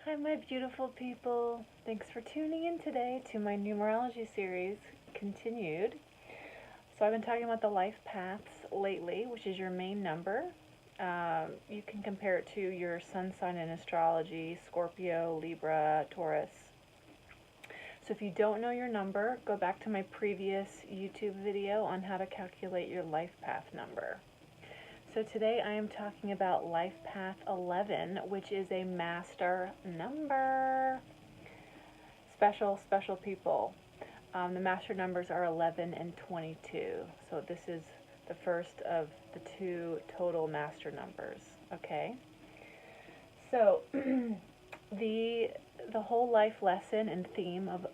Hi, my beautiful people. Thanks for tuning in today to my numerology series continued. So, I've been talking about the life paths lately, which is your main number. You can compare it to your sun sign in astrology: Scorpio, Libra, Taurus. So, if you don't know your number, go back to my previous YouTube video on how to calculate your life path number. So today I am talking about life path 11, which is a master number. Special, special people. The master numbers are 11 and 22. So this is the first of the two total master numbers. Okay. So the whole life lesson and theme of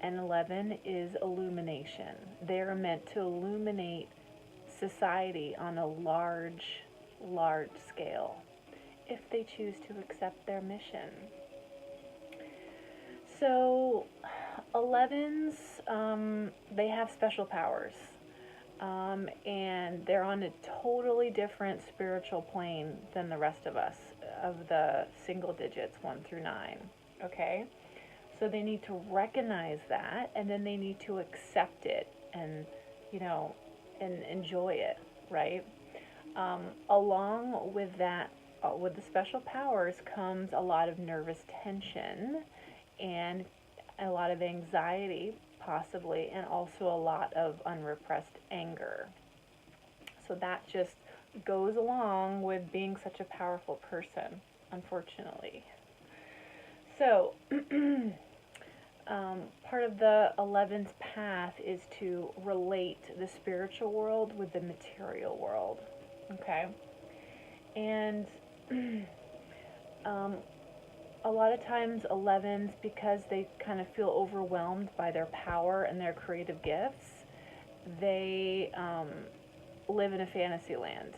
an 11 is illumination. They are meant to illuminate society on a large scale if they choose to accept their mission. So 11s, they have special powers, and they're on a totally different spiritual plane than the rest of us, of the single digits 1 through 9. Okay, so they need to recognize that, and then they need to accept it and and enjoy it, right? Along with that, with the special powers comes a lot of nervous tension and a lot of anxiety, possibly, and also a lot of unrepressed anger. So that just goes along with being such a powerful person, unfortunately. So, part of the 11's path is to relate the spiritual world with the material world. Okay? And a lot of times 11s, because they kind of feel overwhelmed by their power and their creative gifts, they live in a fantasy land.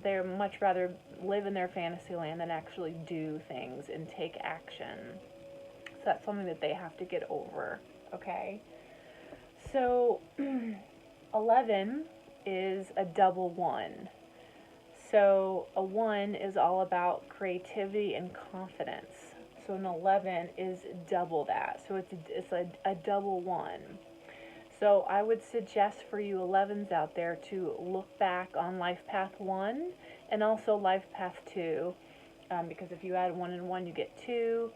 They're much rather live in their fantasy land than actually do things and take action. So that's something that they have to get over, okay? So 11 is a double 1. So a 1 is all about creativity and confidence. So an 11 is double that. So it's a double 1. So I would suggest for you 11s out there to look back on life path 1 and also life path 2, because if you add 1 and 1, you get 2.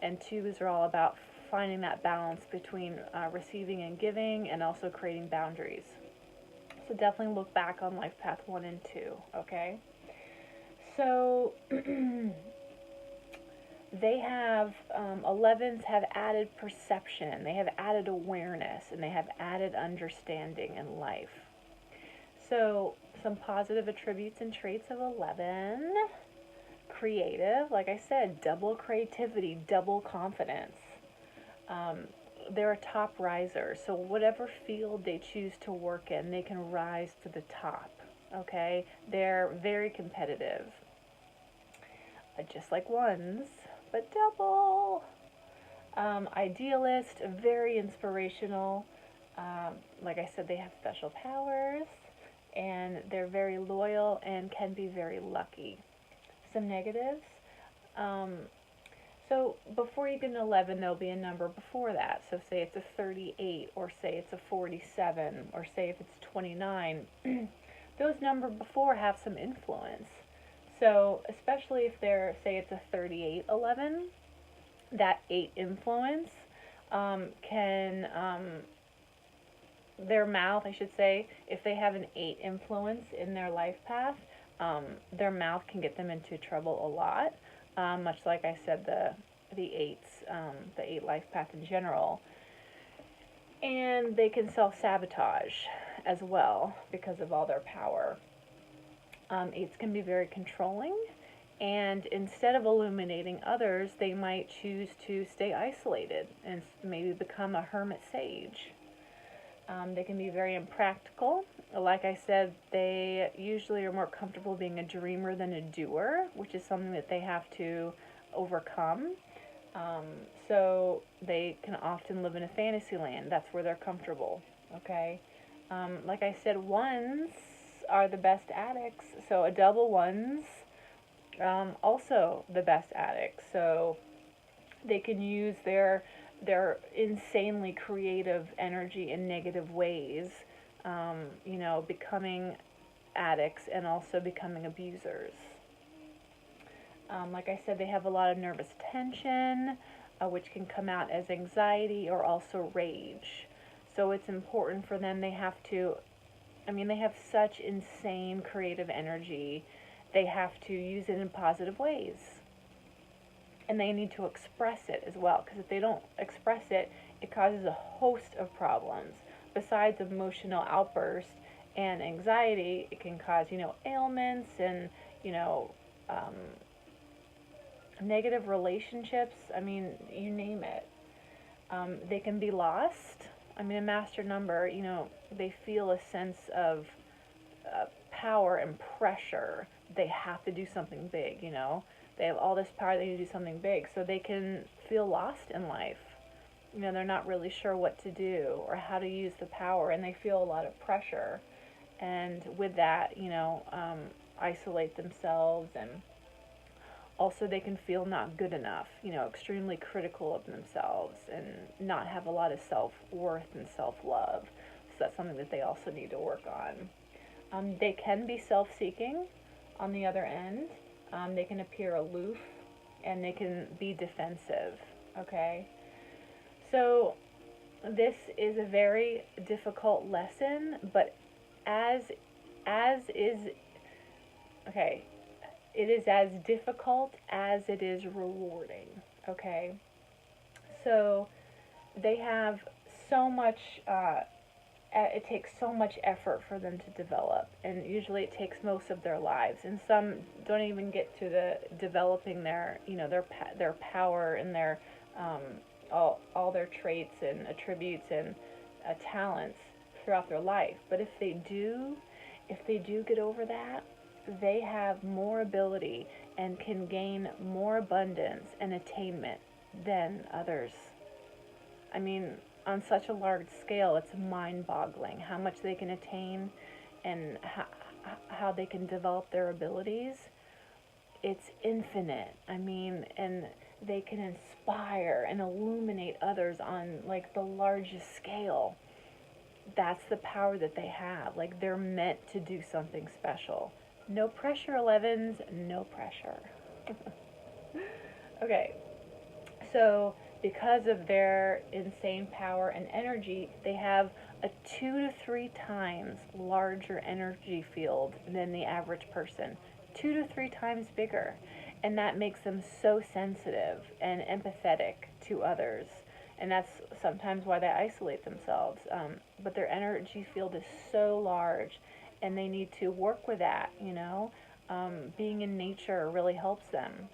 And 2s are all about finding that balance between receiving and giving, and also creating boundaries. So definitely look back on life path 1 and 2, okay? So they have, 11s have added perception, they have added awareness, and they have added understanding in life. So some positive attributes and traits of 11. Creative, like I said, double creativity, double confidence. They're a top riser, so whatever field they choose to work in, they can rise to the top. Okay, they're very competitive, just like 1s, but double. Idealist, very inspirational. Like I said, they have special powers, and they're very loyal and can be very lucky. Some negatives. So before you get an 11, there'll be a number before that. So say it's a 38, or say it's a 47, or say if it's 29. Those numbers before have some influence. So especially if they're, say it's a 38 11, that 8 influence can, their mouth, I should say, if they have an 8 influence in their life path, their mouth can get them into trouble a lot, much like I said, the 8s, the 8 life path in general. And they can self-sabotage as well because of all their power. 8s can be very controlling, and instead of illuminating others, they might choose to stay isolated and maybe become a hermit sage. They can be very impractical. Like I said, they usually are more comfortable being a dreamer than a doer, which is something that they have to overcome. So they can often live in a fantasy land. That's where they're comfortable, okay? Like I said, 1s are the best addicts. So a double 1s, also the best addicts. So They can use their insanely creative energy in negative ways, you know, becoming addicts and also becoming abusers. Like I said, they have a lot of nervous tension, which can come out as anxiety or also rage. So it's important for them. They have to, I mean, they have such insane creative energy. They have to use it in positive ways. And they need to express it as well, because if they don't express it, it causes a host of problems. Besides emotional outbursts and anxiety, it can cause, you know, ailments and, you know, negative relationships. I mean, you name it. They can be lost. I mean, a master number, you know, they feel a sense of power and pressure. They have to do something big, you know. They have all this power, they need to do something big. So they can feel lost in life. You know, they're not really sure what to do or how to use the power, and they feel a lot of pressure. And with that, you know, isolate themselves, and also they can feel not good enough, you know, extremely critical of themselves and not have a lot of self-worth and self-love. So that's something that they also need to work on. They can be self-seeking on the other end. They can appear aloof and they can be defensive, okay? So this is a very difficult lesson, but as is, okay, it is as difficult as it is rewarding, okay? So they have so much, it takes so much effort for them to develop, and usually it takes most of their lives, and some don't even get to the developing their, you know, their power and their, all their traits and attributes and talents throughout their life. But if they do get over that, they have more ability and can gain more abundance and attainment than others. I mean, on such a large scale, it's mind-boggling how much they can attain and how they can develop their abilities. It's infinite. I mean, and they can inspire and illuminate others on like the largest scale. That's the power that they have. Like, they're meant to do something special. No pressure, 11s, no pressure. Okay, so because of their insane power and energy, they have a 2 to 3 times larger energy field than the average person. 2 to 3 times bigger. And that makes them so sensitive and empathetic to others. And that's sometimes why they isolate themselves. But their energy field is so large, and they need to work with that, you know. Being in nature really helps them.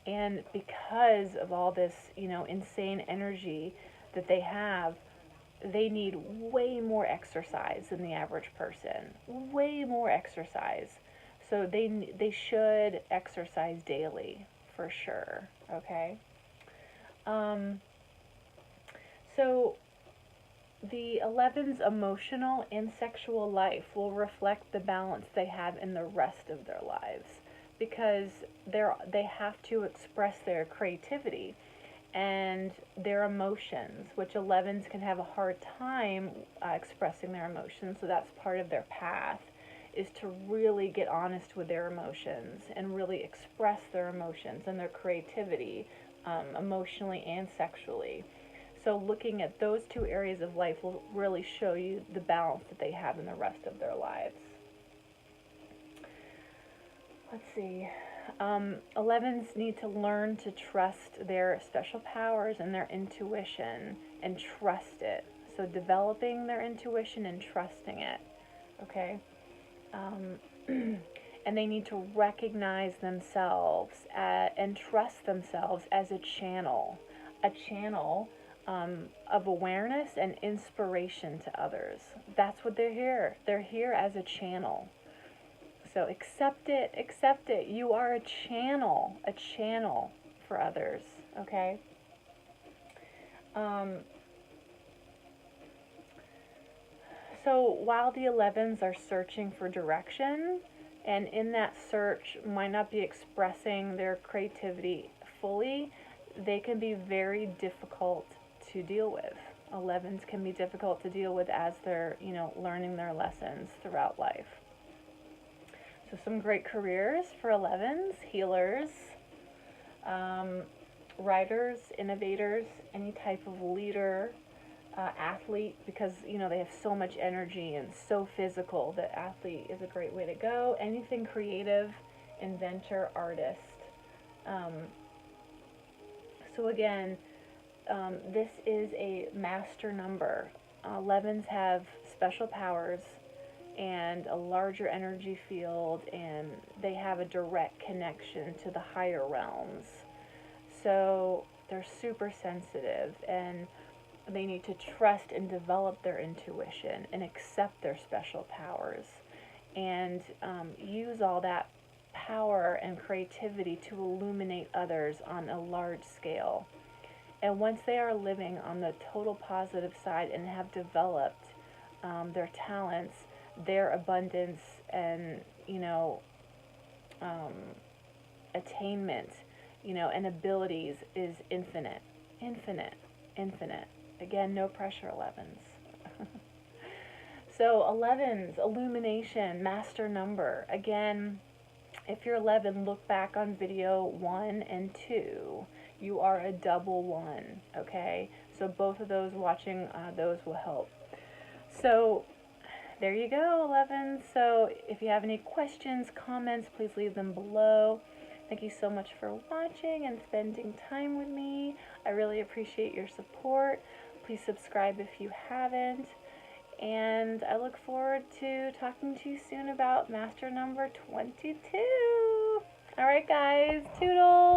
And because of all this, you know, insane energy that they have, they need way more exercise than the average person. Way more exercise. So they should exercise daily, for sure, okay? So the 11's emotional and sexual life will reflect the balance they have in the rest of their lives, because they have to express their creativity and their emotions, which 11's can have a hard time expressing their emotions. So that's part of their path, is to really get honest with their emotions and really express their emotions and their creativity, emotionally and sexually. So looking at those two areas of life will really show you the balance that they have in the rest of their lives. Let's see. 11's need to learn to trust their special powers and their intuition and trust it. So developing their intuition and trusting it. Okay? And they need to recognize themselves and trust themselves as a channel of awareness and inspiration to others. That's what they're here. They're here as a channel. So accept it. You are a channel for others, okay? So while the 11's are searching for direction, and in that search might not be expressing their creativity fully, they can be very difficult to deal with. 11s can be difficult to deal with as they're, learning their lessons throughout life. So some great careers for 11s: healers, writers, innovators, any type of leader, athlete, because they have so much energy and so physical that athlete is a great way to go. Anything creative, inventor, artist. So again, this is a master number. 11s have special powers and a larger energy field, and they have a direct connection to the higher realms. So they're super sensitive, and they need to trust and develop their intuition and accept their special powers, and use all that power and creativity to illuminate others on a large scale. And once they are living on the total positive side and have developed their talents, their abundance and attainment, and abilities is infinite, infinite, infinite. Again, no pressure, 11s. So 11s, illumination, master number. Again, if you're 11, look back on video 1 and 2. You are a double 1, okay? So both of those, watching those will help. So there you go, 11. So if you have any questions, comments, please leave them below. Thank you so much for watching and spending time with me. I really appreciate your support. Please subscribe if you haven't. And I look forward to talking to you soon about master number 22. All right, guys. Toodles.